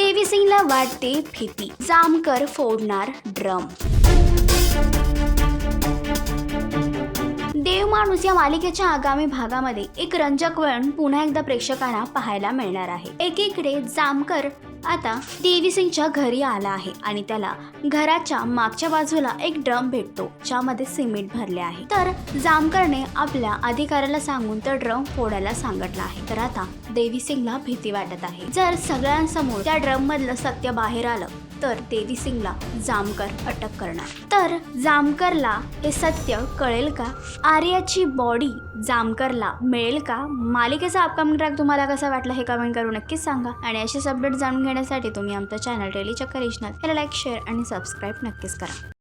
देवी सिंगला वाटते भीती, जामकर फोडणार ड्रम। देव माणूस या मालिकेच्या आगामी भागामध्ये एक रंजक वळण पुन्हा एकदा प्रेक्षकांना पाहायला मिळणार आहे। एकीकडे जामकर आता देवी सिंगच्या घरी आला आहे आणि त्याला घराच्या मागच्या बाजूला एक ड्रम भेटतो ज्यामध्ये सिमेंट भरले आहे। तर जामकरने आपल्या अधिकाऱ्याला सांगून तो ड्रम फोडायला सांगितलं आहे। तर आता देवी सिंगला भीती वाटत आहे, जर सगळ्यांसमोर त्या ड्रम मधलं सत्य बाहेर आलं तर देवी सिंगला जामकर अटक करणार। तर जामकरला हे सत्य कळेल का? आर्याची बॉडी जामकरला मिळेल का? मालिकेचा अपकमिंग ट्रॅक तुम्हाला कसा वाटला हे कमेंट करून नक्कीच सांगा। आणि असेच अपडेट जाणून घेण्यासाठी तुम्ही आमचं चॅनल डेली चक्कर रिजनल याला लाईक, शेअर आणि सबस्क्राईब नक्कीच करा।